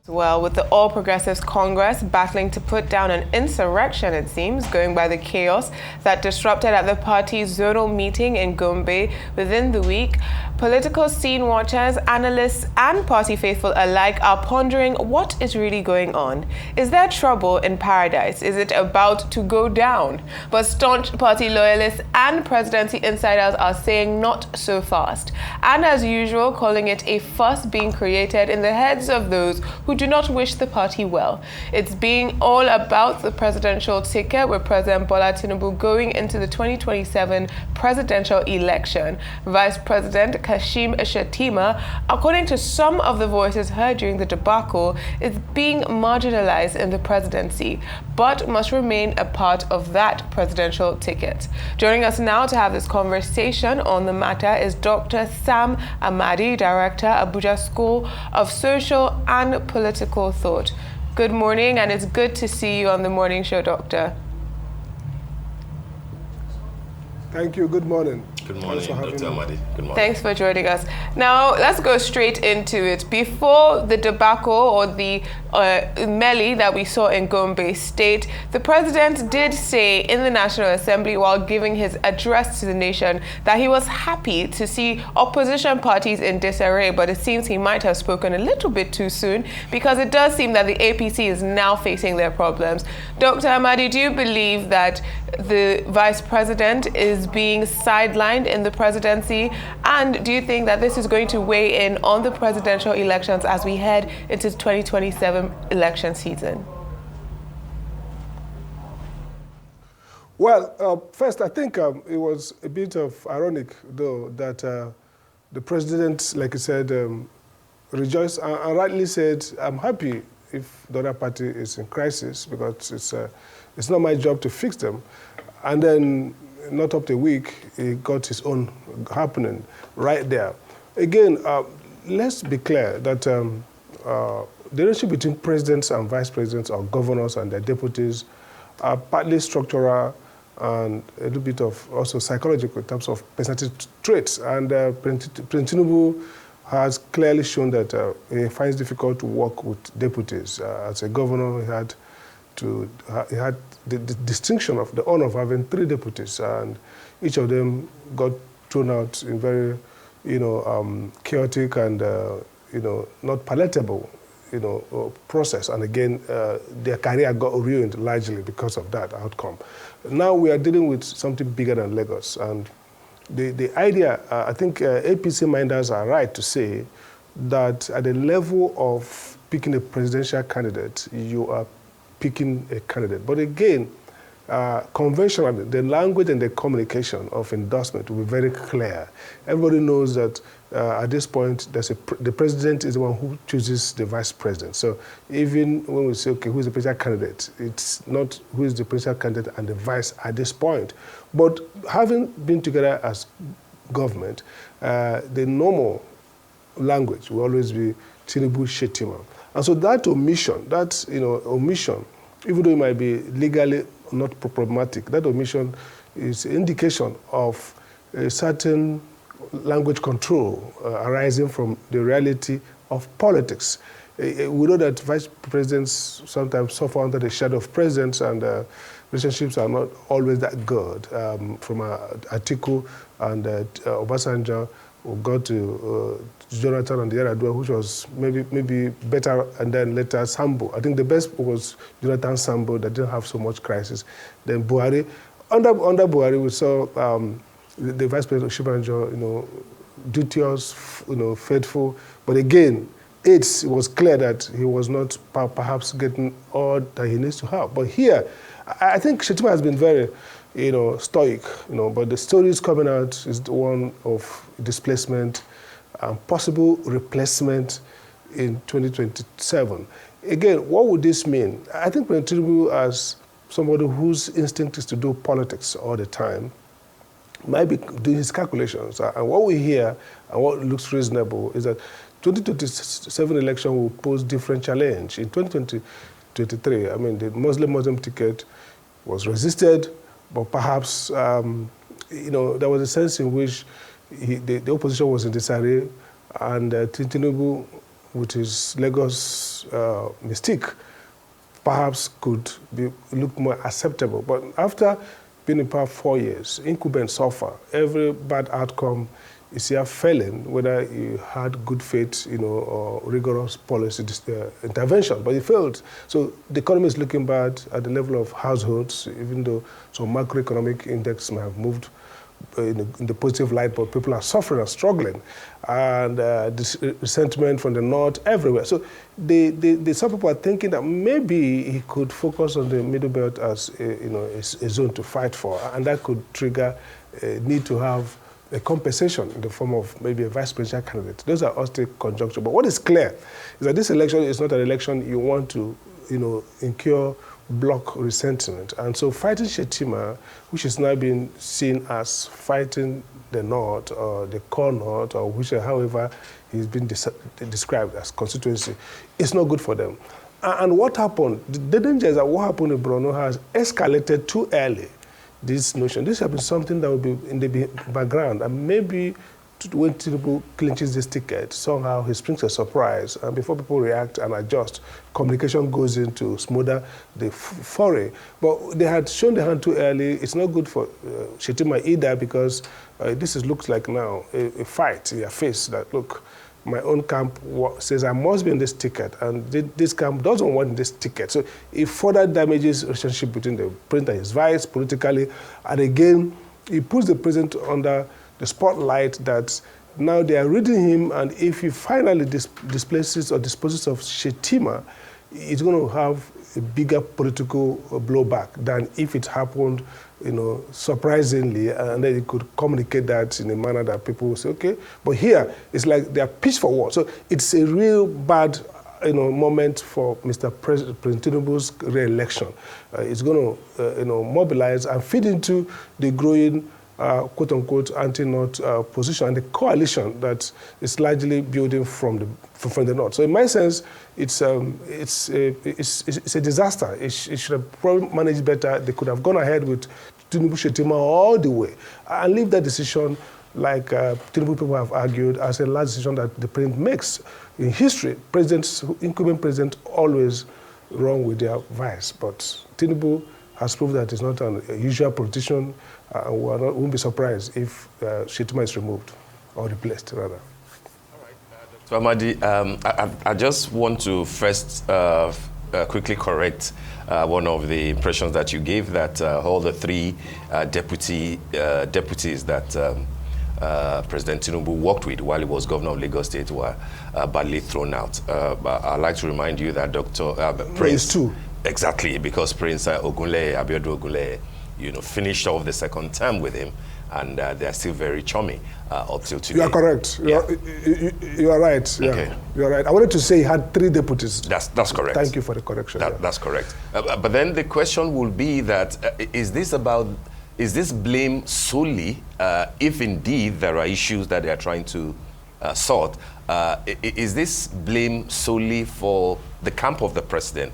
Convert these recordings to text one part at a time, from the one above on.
Well, with the All Progressives Congress battling to put down an insurrection, it seems, going by the chaos that disrupted at the party's zonal meeting in Gombe within the week, political scene watchers, analysts, and party faithful alike are pondering what is really going on. Is there trouble in paradise? Is it about to go down? But staunch party loyalists and presidency insiders are saying not so fast. And as usual, calling it a fuss being created in the heads of those who do not wish the party well. It's being all about the presidential ticket with President Bola Tinubu going into the 2027 presidential election. Vice President Shettima, according to some of the voices heard during the debacle, is being marginalized in the presidency, but must remain a part of that presidential ticket. Joining us now to have this conversation on the matter is Dr. Sam Amadi, Director, Abuja School of Social and Political Thought. Good morning, and it's good to see you on the morning show, Doctor. Thank you. Good morning. Good morning, Dr. Amadi. Good morning. Thanks for joining us. Now, let's go straight into it. Before the debacle or the melee that we saw in Gombe State, the president did say in the National Assembly while giving his address to the nation that he was happy to see opposition parties in disarray, but it seems he might have spoken a little bit too soon because it does seem that the APC is now facing their problems. Dr. Amadi, do you believe that the vice president is being sidelined in the presidency, and do you think that this is going to weigh in on the presidential elections as we head into the 2027 election season? Well, first, I think it was a bit of ironic, though, that the president, like you said, rejoiced and rightly said, I'm happy if the other party is in crisis because it's not my job to fix them. And then not up to a week, he got his own happening right there. Again, let's be clear that the relationship between presidents and vice presidents or governors and their deputies are partly structural and a little bit of also psychological in terms of personality traits. And President Tinubu has clearly shown that he finds it difficult to work with deputies. As a governor, he had the distinction of the honor of having 3 deputies, and each of them got thrown out in very, chaotic and, not palatable, process. And again, their career got ruined largely because of that outcome. Now we are dealing with something bigger than Lagos, and the idea, I think APC minders are right to say that at the level of picking a presidential candidate, you are picking a candidate. But again, conventionally, the language and the communication of endorsement will be very clear. Everybody knows that at this point, the president is the one who chooses the vice president. So even when we say, okay, who is the presidential candidate, it's not who is the presidential candidate and the vice at this point. But having been together as government, the normal language will always be Tinubu, Shettima. And so that omission, even though it might be legally not problematic, that omission is an indication of a certain language control arising from the reality of politics. We know that vice presidents sometimes suffer under the shadow of presidents, and relationships are not always that good. From Atiku and Obasanjo, we got to Jonathan and the other, which was maybe better, and then later Sambo. I think the best was Jonathan Sambo that didn't have so much crisis. Then Buhari. Under Buhari, we saw the Vice President Shibanjo, duteous, faithful. But again, it was clear that he was not perhaps getting all that he needs to have. But here, I think Shettima has been very, stoic, but the stories coming out is the one of displacement and possible replacement in 2027. Again, what would this mean? I think President Tinubu, as somebody whose instinct is to do politics all the time, might be doing his calculations. And what we hear and what looks reasonable is that 2027 election will pose different challenge. In 2023, I mean, the Muslim ticket was resisted, but perhaps, there was a sense in which the opposition was in disarray, and Tinubu with his Lagos mystique, perhaps could look more acceptable. But after being in power 4 years, incumbents suffer. Every bad outcome is here failing, whether you had good faith, or rigorous policy intervention, but it failed. So the economy is looking bad at the level of households, even though some macroeconomic index may have moved in the positive light, but people are suffering and struggling, and this resentment from the north everywhere. So some people are thinking that maybe he could focus on the middle belt as a zone to fight for, and that could trigger a need to have a compensation in the form of maybe a vice presidential candidate. Those are all still conjuncture. But what is clear is that this election is not an election you want to, incur block resentment. And so fighting Shettima, which is now being seen as fighting the North or the core North, or however he's been described as constituency, is not good for them. And what happened, the danger is that what happened in Borno has escalated too early. This notion, this has been something that will be in the background, and maybe when Tinubu clinches this ticket, somehow he springs a surprise, and before people react and adjust, communication goes in to smother the foray. But they had shown the hand too early. It's not good for Shettima either, because this looks like now a fight in your face that, look, my own camp says I must be in this ticket, and this camp doesn't want this ticket. So it further damages the relationship between the president and his vice politically, and again, it puts the president under the spotlight that now they are reading him, and if he finally displaces or disposes of Shettima, it's going to have a bigger political blowback than if it happened, surprisingly, and then you could communicate that in a manner that people will say, okay. But here, it's like they are pitched for war. So it's a real bad, moment for Mr. President Tinubu's re-election. It's going to, mobilize and feed into the growing quote-unquote anti-North position and the coalition that is largely building from the North. So in my sense, it's a disaster. It should have probably managed better. They could have gone ahead with Tinubu Shettima all the way and leave that decision, like Tinubu people have argued, as a last decision that the president makes. In history, incumbent presidents always wrong with their vice, but Tinubu has proved that he's not a usual politician, and we won't be surprised if Shettima is removed, or replaced, rather. All right, Dr. Amadi, I just want to first quickly correct one of the impressions that you gave, that all the three deputies that President Tinubu worked with while he was governor of Lagos State were badly thrown out. I'd like to remind you that Prince two. Exactly, because Prince Abiodun Ogunleye, finished off the second term with him, and they are still very chummy up till today. You are correct. You are right. Yeah. Okay. You are right. I wanted to say he had 3 deputies. That's correct. Thank you for the correction. That's correct. But then the question will be that is this blame solely, if indeed there are issues that they are trying to sort, is this blame solely for the camp of the president?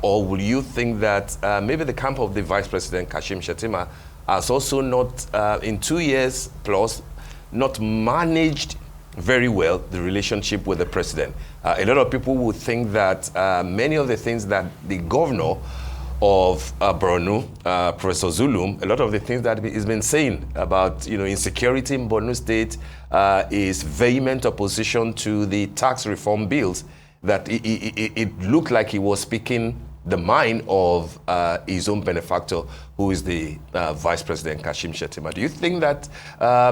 Or will you think that maybe the camp of the Vice President Kashim Shettima has also not, in 2 years plus, not managed very well the relationship with the president? A lot of people would think that many of the things that the governor of Borno, Professor Zulum, a lot of the things that he's been saying about insecurity in Borno State, is vehement opposition to the tax reform bills, that it looked like he was speaking the mind of his own benefactor, who is the Vice President Kashim Shettima. Do you think that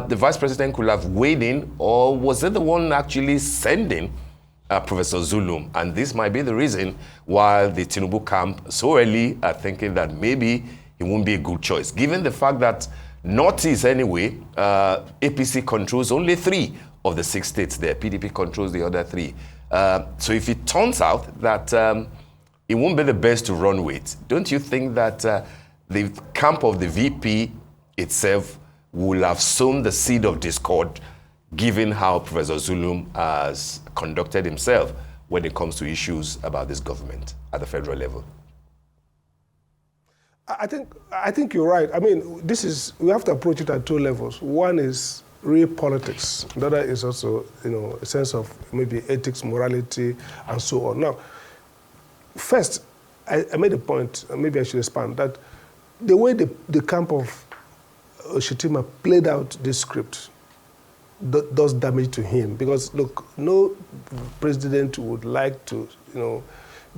the Vice President could have weighed in, or was it the one actually sending Professor Zulum? And this might be the reason why the Tinubu camp so early are thinking that maybe he won't be a good choice, given the fact that Northeast anyway, APC controls only 3 of the 6 states there. PDP controls the other 3. So if it turns out that it won't be the best to run with, don't you think that the camp of the VP itself will have sown the seed of discord, given how Professor Zulum has conducted himself when it comes to issues about this government at the federal level? I think you're right. I mean, we have to approach it at 2 levels. One is real politics. The other is also, a sense of maybe ethics, morality, and so on. Now, first, I made a point, maybe I should expand, that the way the camp of Shettima played out this script does damage to him. Because, look, no president would like to,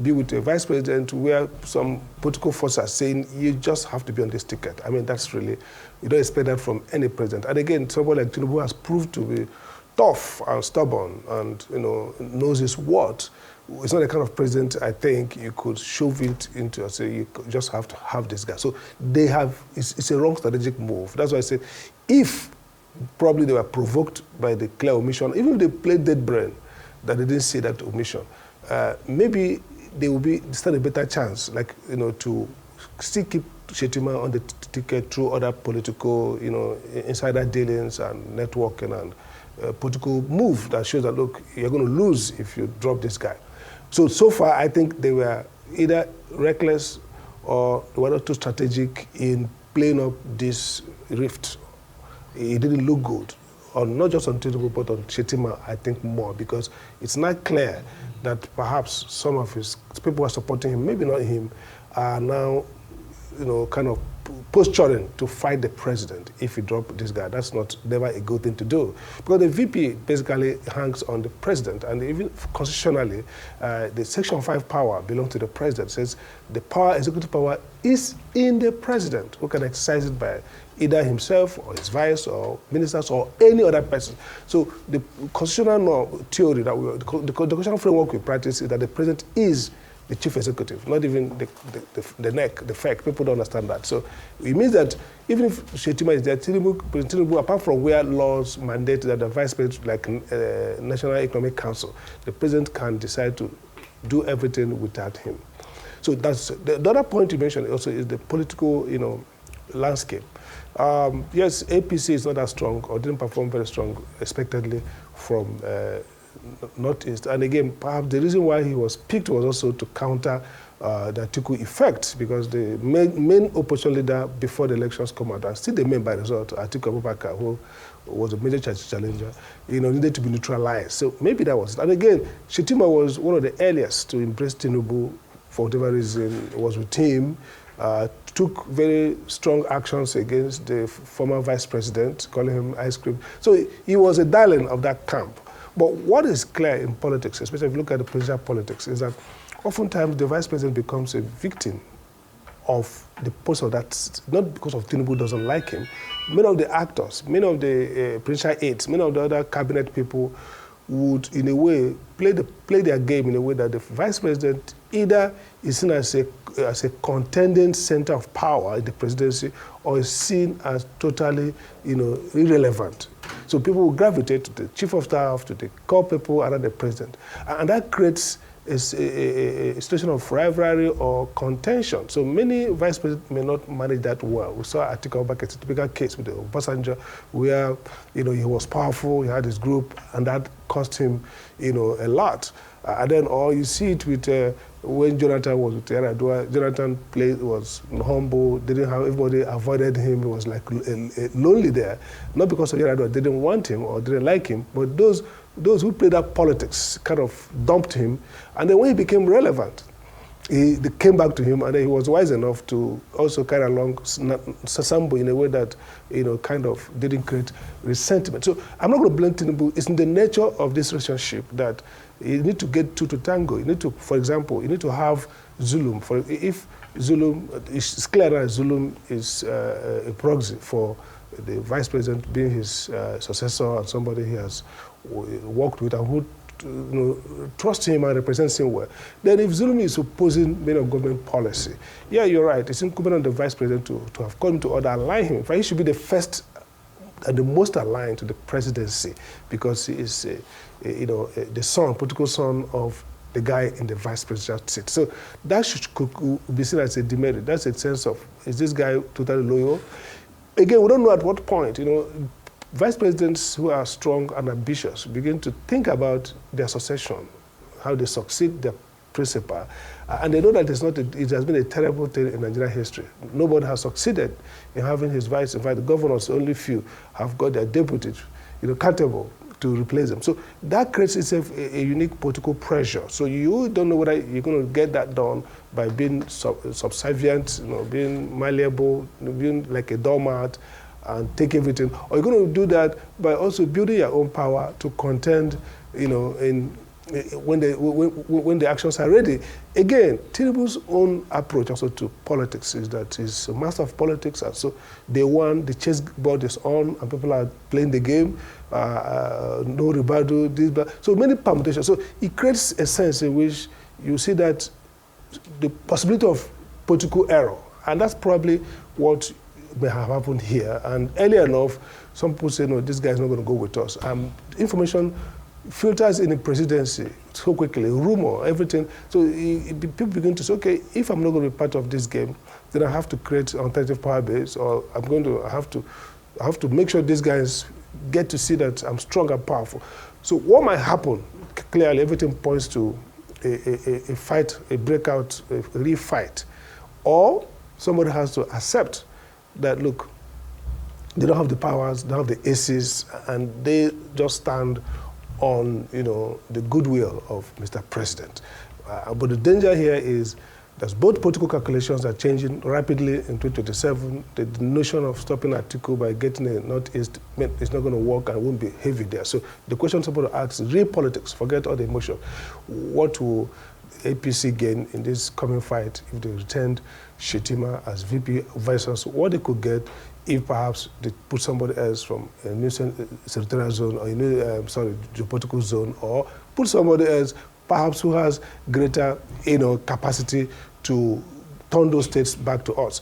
be with a vice president where some political forces are saying, you just have to be on this ticket. I mean, that's really, you don't expect that from any president. And again, somebody like Tinubu has proved to be tough and stubborn and, knows his worth. It's not the kind of president, I think, you could shove it into and say, you just have to have this guy. So they have, it's a wrong strategic move. That's why I say, if probably they were provoked by the clear omission, even if they played dead brain, that they didn't see that omission, maybe they will stand a better chance, to still keep Shettima on the ticket through other political, insider dealings and networking and political move that shows that, look, you're going to lose if you drop this guy. So far, I think they were either reckless or they were not too strategic in playing up this rift. It didn't look good, not just on Tinubu, but on Shettima, I think more, because it's not clear that perhaps some of his people who are supporting him, maybe not him, are now, kind of posturing to fight the president if he drop this guy. That's never a good thing to do. Because the VP basically hangs on the president, and even constitutionally, the Section 5 power belongs to the president. It says the executive power is in the president, who can exercise it by either himself or his vice or ministers or any other person. So the constitutional theory, the constitutional framework we practice is that the president is the chief executive, not even the fact. People don't understand that. So it means that even if Shettima is there, Tinubu, apart from where laws mandate that the vice president, like National Economic Council, the president can decide to do everything without him. So that's the other point you mentioned also is the political, landscape. Yes, APC is not as strong or didn't perform very strong, expectedly, from Northeast. And again, perhaps the reason why he was picked was also to counter the Atiku effect, because the main opposition leader before the elections come out, and still the main by result, Atiku Abubakar, who was a major challenger, needed to be neutralized. So maybe that was it. And again, Shettima was one of the earliest to embrace Tinubu for whatever reason, was with him, took very strong actions against the former vice president, calling him ice cream. So he was a darling of that camp. But what is clear in politics, especially if you look at the presidential politics, is that oftentimes the vice president becomes a victim of the post of that, not because of Tinubu doesn't like him. Many of the actors, many of the presidential aides, many of the other cabinet people would, in a way, play their game in a way that the vice president either is seen as a contending center of power in the presidency, or is seen as totally, irrelevant. So people will gravitate to the chief of staff, to the core people around the president, and that creates a situation of rivalry or contention. So many vice presidents may not manage that well. We saw Atiku Abubakar, it's a typical case with the Obasanjo, where he was powerful, he had his group, and that cost him a lot. And then, or you see it with when Jonathan was with Yar'Adua, Jonathan was humble, didn't have, everybody avoided him, he was like lonely there. Not because of Yar'Adua didn't want him or didn't like him, but those who played up politics kind of dumped him, and then when he became relevant, they came back to him, and then he was wise enough to also carry along Sasambo in a way that kind of didn't create resentment. So I'm not going to blame Tinubu. It's in the nature of this relationship that you need to get two to tango. You need to, for example, you need to have Zulum. If Zulum, it's clear that Zulum is a proxy for the vice president being his successor and somebody he has worked with and who trust him and represents him well. Then if Zulum is opposing many of government policy, yeah, you're right. It's incumbent on the vice president to have come to order, align him. In fact, he should be the first and the most aligned to the presidency, because he is, the political son of the guy in the vice presidential seat. So that could be seen as a demerit. That's a sense of, is this guy totally loyal? Again, we don't know at what point, vice presidents who are strong and ambitious begin to think about their succession, how they succeed their principal, and they know that it has been a terrible thing in Nigerian history. Nobody has succeeded in having his vice. In fact, the governors, only few, have got their deputies accountable to replace them. So that creates itself a unique political pressure. So you don't know whether you're going to get that done by being subservient, being malleable, being like a doormat and take everything, or you're going to do that by also building your own power to contend, when the actions are ready. Again, Tinubu's own approach also to politics is that he's a master of politics, and so day one, the chessboard is on, and people are playing the game, no rebuttal, this, but so many permutations. So it creates a sense in which you see that the possibility of political error, and that's probably what may have happened here. And early enough, some people say, no, this guy is not going to go with us. Information filters in the presidency so quickly, rumor, everything. So people begin to say, okay, if I'm not going to be part of this game, then I have to create an alternative power base, or I have to make sure these guys get to see that I'm strong and powerful. So what might happen, clearly everything points to a fight, a breakout, a real fight. Or somebody has to accept that, look, they don't have the powers, they don't have the aces, and they just stand on the goodwill of Mr. President. But the danger here is that both political calculations are changing rapidly in 2027. The notion of stopping Atiku by getting a Northeast is not going to work and won't be heavy there. So the question somebody asks is real politics, forget all the emotion. What will APC gain in this coming fight if they returned Shettima as VP versus what they could get if perhaps they put somebody else from a new senatorial zone or a new, geopolitical zone, or put somebody else perhaps who has greater capacity to turn those states back to us.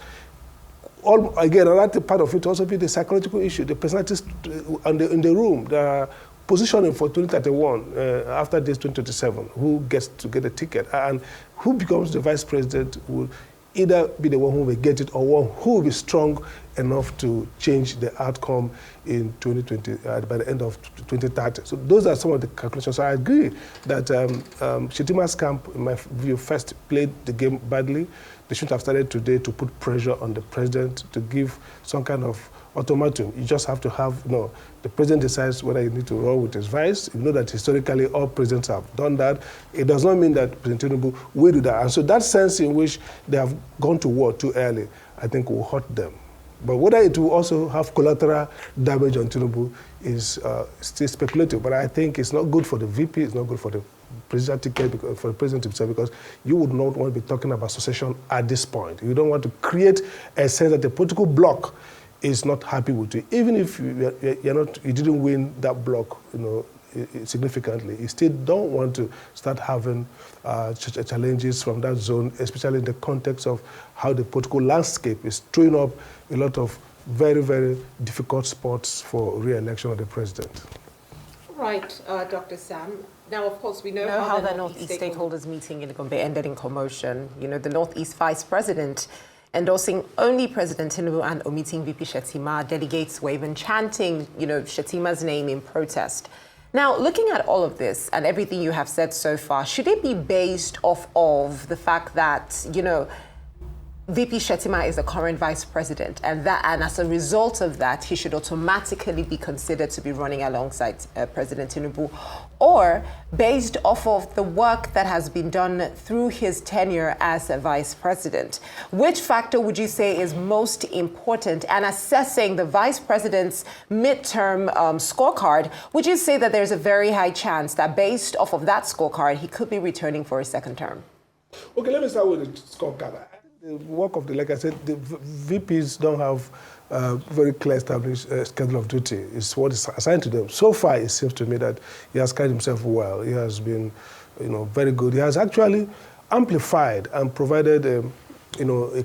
Again, another part of it also be the psychological issue, the personalities in the room, the positioning for 2031 after this 2027, who gets to get a ticket, and who becomes the vice president will either be the one who will get it or one who will be strong enough to change the outcome in 2020, by the end of 2030. So those are some of the calculations. So I agree that Shettima's camp, in my view, first played the game badly. They should have started today to put pressure on the president to give some kind of ultimatum. You just have to have, the president decides whether you need to roll with his vice. You know that historically all presidents have done that. It does not mean that President Tinubu will do that. And so that sense in which they have gone to war too early, I think will hurt them. But whether it will also have collateral damage on Tinubu is still speculative. But I think it's not good for the VP, it's not good for the presidential ticket, for the president himself, because you would not want to be talking about succession at this point. You don't want to create a sense that the political bloc is not happy with you. Even if you didn't win that bloc, significantly, you still don't want to start having challenges from that zone, especially in the context of how the political landscape is throwing up a lot of very, very difficult spots for re-election of the president. Right, Dr. Sam. Now, of course, we know how the Northeast stakeholders meeting in Gombe ended in commotion. The Northeast Vice President endorsing only President Tinubu and omitting VP Shettima. Delegates were even chanting, Shettima's name in protest. Now, looking at all of this and everything you have said so far, should it be based off of the fact that, VP Shettima is the current vice president, and as a result of that, he should automatically be considered to be running alongside President Tinubu, or based off of the work that has been done through his tenure as a vice president? Which factor would you say is most important? And assessing the vice president's midterm scorecard, would you say that there's a very high chance that based off of that scorecard, he could be returning for a second term? Okay, let me start with the scorecard. The work of like I said, the VPs don't have a very clear established schedule of duty. It's what is assigned to them. So far, it seems to me that he has carried himself well. He has been, very good. He has actually amplified and provided, a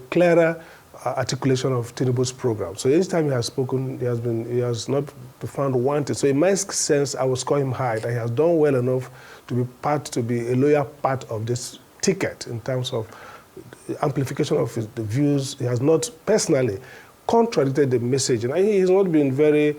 clearer articulation of Tinubu's program. So each time he has spoken, he has not been found wanted. So in my sense, I will score him high that he has done well enough to be a loyal part of this ticket in terms of amplification of the views. He has not personally contradicted the message, and he has not been very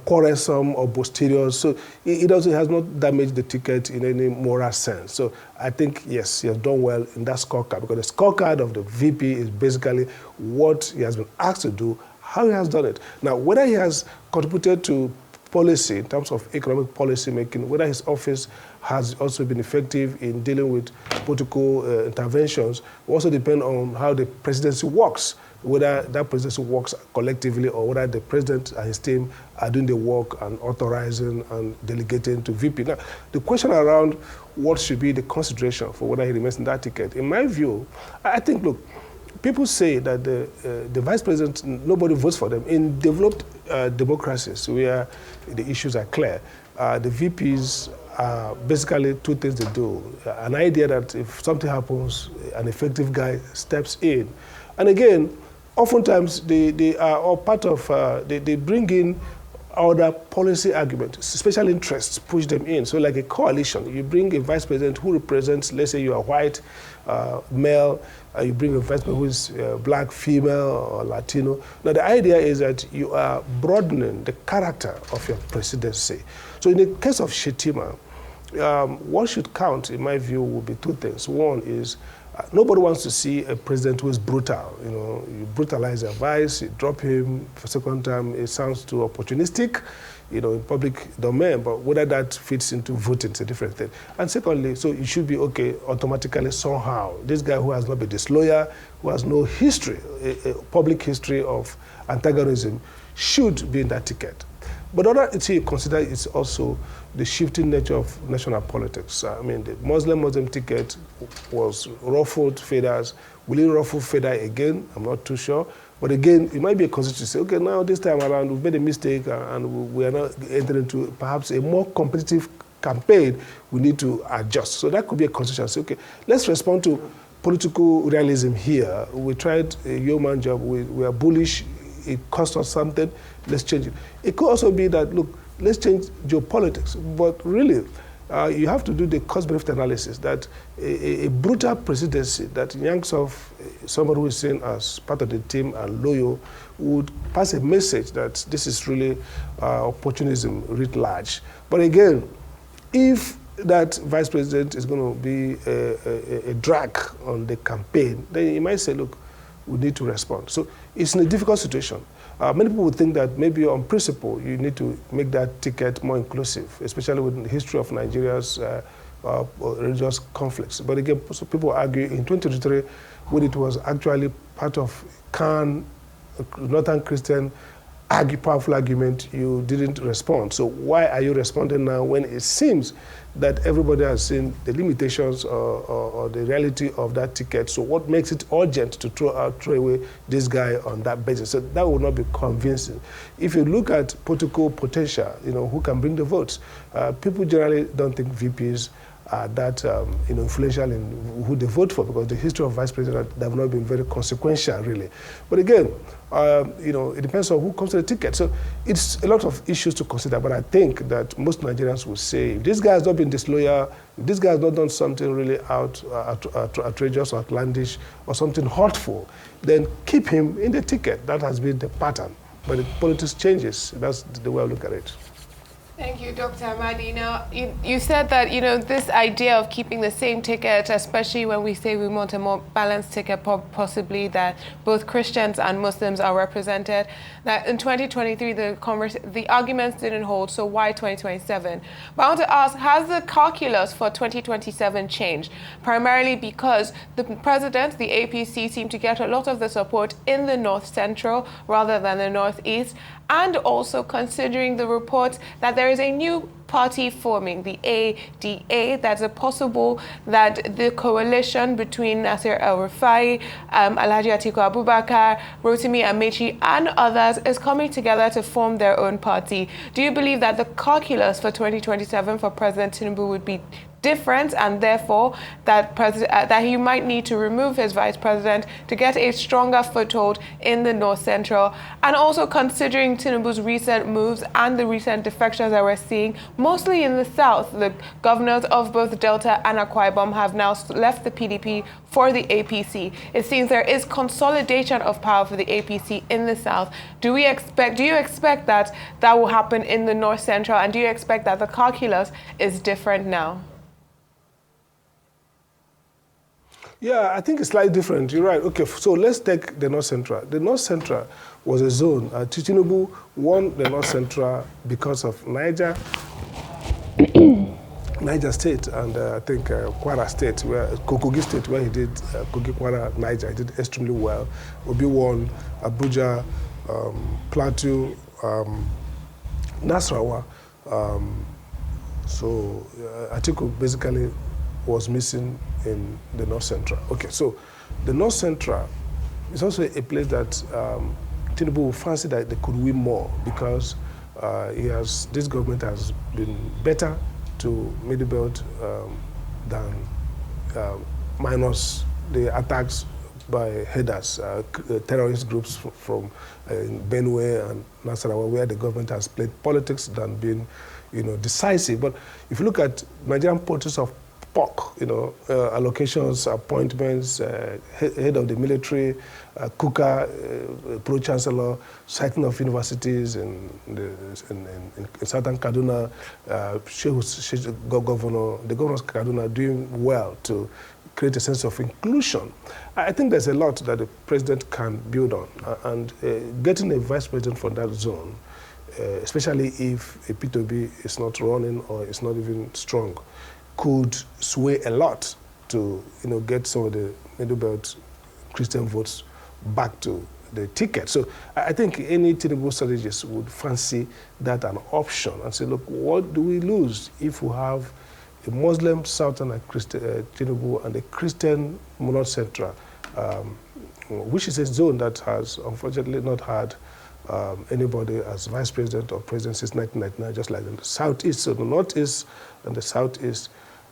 quarrelsome or boisterous. So he has not damaged the ticket in any moral sense. So I think, yes, he has done well in that scorecard, because the scorecard of the VP is basically what he has been asked to do, how he has done it. Now, whether he has contributed to policy, in terms of economic policy making, whether his office has also been effective in dealing with political interventions, will also depend on how the presidency works, whether that presidency works collectively or whether the president and his team are doing the work and authorizing and delegating to VP. Now, the question around what should be the consideration for whether he remains in that ticket, in my view, I think, look, people say that the vice president, nobody votes for them. In developed democracies where the issues are clear, the VPs are basically two things they do. An idea that if something happens, an effective guy steps in. And again, oftentimes they are all part of, they bring in other policy arguments, special interests push them in. So like a coalition, you bring a vice president who represents, let's say you are white, male, you bring a vice president who is black, female, or Latino. Now the idea is that you are broadening the character of your presidency. So in the case of Shettima, what should count, in my view, will be two things. One is nobody wants to see a president who is brutal. You know, you brutalize a vice, you drop him for a second time. It sounds too opportunistic, you know, in public domain. But whether that fits into voting is a different thing. And secondly, so it should be okay automatically somehow. This guy who has not been disloyal, who has no history, a public history of antagonism, should be in that ticket. But other thing you consider is also the shifting nature of national politics. I mean, the Muslim ticket was ruffled feathers. Will it ruffle feather again? I'm not too sure. But again, it might be a constituency. Say, okay, now this time around we've made a mistake and we are not entering into perhaps a more competitive campaign. We need to adjust. So that could be a constituency. Okay, let's respond to political realism here. We tried a yeoman job. We are bullish. It cost us something. Let's change it. It could also be that, look, let's change geopolitics. But really, you have to do the cost-benefit analysis that a brutal presidency that yanks off somebody who is seen as part of the team and loyal would pass a message that this is really opportunism writ large. But again, if that vice president is going to be a drag on the campaign, then you might say, look, we need to respond. So it's in a difficult situation. Many people would think that maybe on principle, you need to make that ticket more inclusive, especially with the history of Nigeria's religious conflicts. But again, so people argue in 2023, when it was actually part of Khan, Northern Christian, powerful argument, you didn't respond. So why are you responding now when it seems that everybody has seen the limitations or the reality of that ticket? So what makes it urgent to throw away this guy on that basis? So that will not be convincing. If you look at political potential, you know, who can bring the votes, people generally don't think VPs are that influential in who they vote for, because the history of vice president have not been very consequential, really. But again, it depends on who comes to the ticket. So it's a lot of issues to consider. But I think that most Nigerians will say, if this guy has not been disloyal, if this guy has not done something really outrageous or outlandish or something hurtful, then keep him in the ticket. That has been the pattern. But the politics changes. That's the way I look at it. Thank you, Dr. Amadi. Now, you said that, this idea of keeping the same ticket, especially when we say we want a more balanced ticket, possibly that both Christians and Muslims are represented, that in 2023, the arguments didn't hold, so why 2027? But I want to ask, has the calculus for 2027 changed? Primarily because the president, the APC, seem to get a lot of the support in the North Central rather than the Northeast, and also considering the reports that there is a new party forming, the ADA, that's a possible that the coalition between Nasir El-Rufai, Alhaji Atiku Abubakar, Rotimi Amechi, and others is coming together to form their own party. Do you believe that the calculus for 2027 for President Tinubu would be different, and therefore that he might need to remove his vice president to get a stronger foothold in the North Central? And also considering Tinubu's recent moves and the recent defections that we're seeing, mostly in the South, the governors of both Delta and Akwa Ibom have now left the PDP for the APC. It seems there is consolidation of power for the APC in the South. Do you expect that will happen in the North Central, and do you expect that the calculus is different now? Yeah, I think it's slightly different. You're right. Okay, so let's take the North Central. The North Central was a zone. Tinubu won the North Central because of Niger State, and I think Kwara State, Kogi State, where he did Kogi, Kwara, Niger, he did extremely well. Obi won Abuja, Plateau, Nasarawa. So Atiku basically was missing in the North Central. Okay, so the North Central is also a place that Tinubu will fancy that they could win more because this government has been better to Middle Belt than minus the attacks by headers, terrorist groups from Benue and Nasarawa, where the government has played politics than being, decisive. But if you look at Nigerian politics of POC, allocations, appointments, head of the military, Kuka, pro-chancellor, citing of universities in southern Kaduna, the governor of Kaduna doing well to create a sense of inclusion. I think there's a lot that the president can build on, and getting a vice president from that zone, especially if a P2B is not running or is not even strong, could sway a lot to get some of the Middle Belt Christian votes back to the ticket. So I think any Tinubu strategist would fancy that an option and say, look, what do we lose if we have a Muslim Southern Tinubu and a Christian North Central, which is a zone that has unfortunately not had anybody as vice president or president since 1999, just like in the Southeast. So the Northeast and the Southeast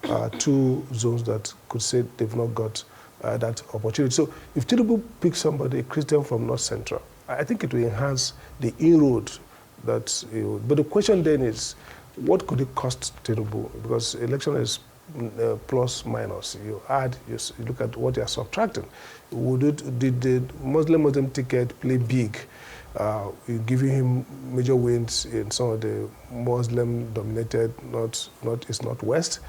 are two zones that could say they've not got that opportunity. So if Tinubu picks somebody, a Christian from North Central, I think it will enhance the inroad that but the question then is, what could it cost Tinubu? Because election is plus minus. You add, you look at what you are subtracting. Did the Muslim ticket play big? Giving him major wins in some of the Muslim-dominated Northeast, Northwest.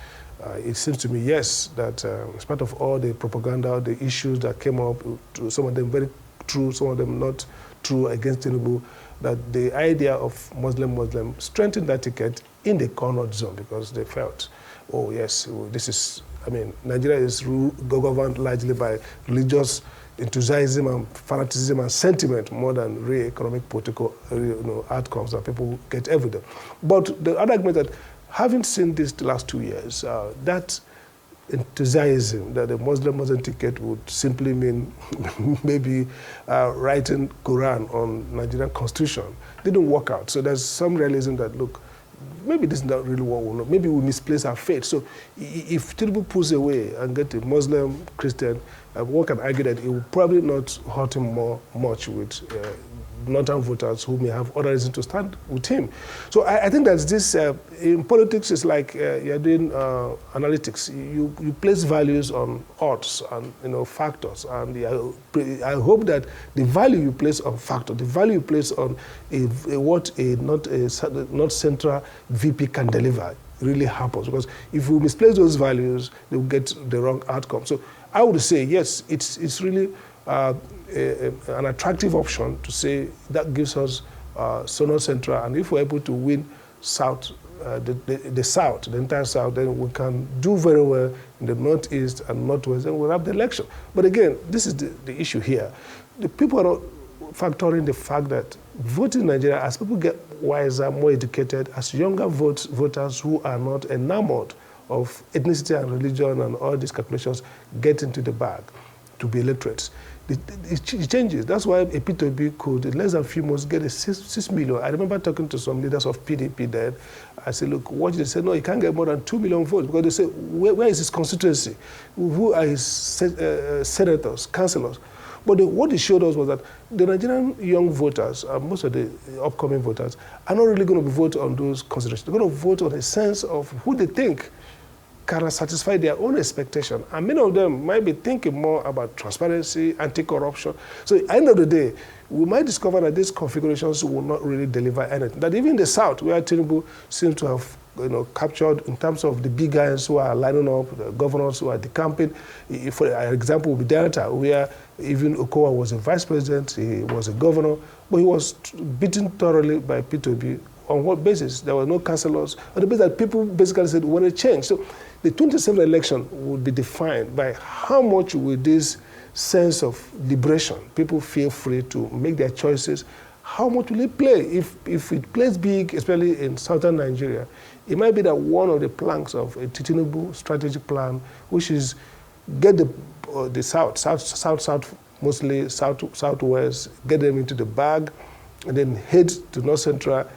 It seems to me, yes, that as part of all the propaganda, the issues that came up, some of them very true, some of them not true against Tinubu, that the idea of Muslim strengthened that ticket in the corner zone because they felt, oh yes, Nigeria is governed largely by religious enthusiasm and fanaticism and sentiment more than real economic, political outcomes that people get every day. But the other argument that having seen this the last 2 years, that enthusiasm that the Muslim ticket would simply mean maybe writing Quran on Nigerian constitution didn't work out. So there's some realism that, look, maybe this is not really what we want. Maybe we misplace our faith. So if Tinubu pulls away and get a Muslim, Christian, one can argue that it will probably not hurt him much with northern voters who may have other reasons to stand with him. So I think that this, in politics, it's like you're doing analytics. You place values on odds and factors. And I hope that the value you place on factor, the value you place on what a North Central VP can deliver really happens. Because if we misplace those values, they will get the wrong outcome. So I would say, yes, it's really an attractive option to say that gives us North Central, and if we're able to win South, the South, the entire South, then we can do very well in the Northeast and Northwest, and we'll have the election. But again, this is the issue here. The people are not factoring the fact that voting in Nigeria, as people get wiser, more educated, as younger voters who are not enamored of ethnicity and religion and all these calculations get into the bag to be illiterates. It changes. That's why a P2B could, in less than a few months, get a 6 million. I remember talking to some leaders of PDP then. I said, look, watch. They said, no, he can't get more than 2 million votes because they say, where is his constituency? Who are his senators, councillors? But what it showed us was that the Nigerian young voters, most of the upcoming voters, are not really going to vote on those considerations. They're going to vote on a sense of who they think can satisfy their own expectation. And many of them might be thinking more about transparency, anti-corruption. So at the end of the day, we might discover that these configurations will not really deliver anything. That even in the South, where Tinubu seems to have captured in terms of the big guys who are lining up, the governors who are decamping. For example, with Delta, where even Okowa was a vice president, he was a governor, but he was beaten thoroughly by P2B. On what basis? There were no councillors. On the basis that people basically said, we want to change. So the 2027 election would be defined by how much will this sense of liberation, people feel free to make their choices, how much will it play? If it plays big, especially in southern Nigeria, it might be that one of the planks of a Tinubu strategic plan, which is get the south, mostly southwest, get them into the bag, and then head to north central,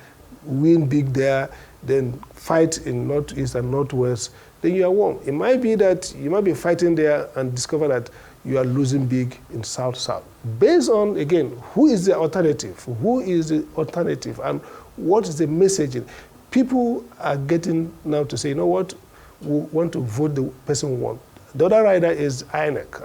win big there, then fight in northeast and northwest, then you are won. It might be that you might be fighting there and discover that you are losing big in south-south. Based on, again, who is the alternative? Who is the alternative? And what is the messaging? People are getting now to say, you know what, we want to vote the person we want. The other rider is INEC.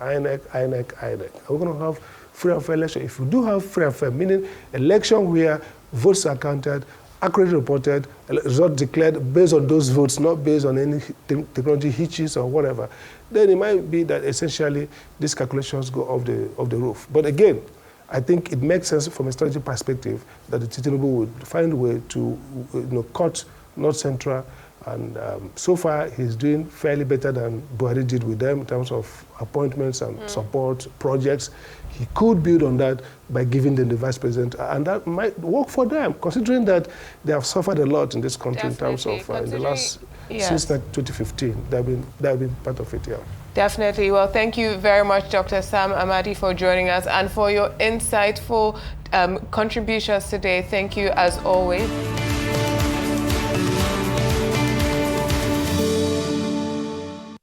We're going to have free and fair election. If you do have free and fair, meaning election where votes are counted, accurately reported, result declared based on those votes, not based on any technology hitches or whatever, then it might be that essentially these calculations go off the roof. But again, I think it makes sense from a strategic perspective that the Tinubu would find a way to cut North Central, and so far he's doing fairly better than Buhari did with them in terms of appointments and support projects. He could build on that by giving them the vice president, and that might work for them, considering that they have suffered a lot in this country in terms of in the last, since 2015, they have been part of it, yeah. Definitely. Well, thank you very much, Dr. Sam Amadi, for joining us and for your insightful contributions today. Thank you, as always.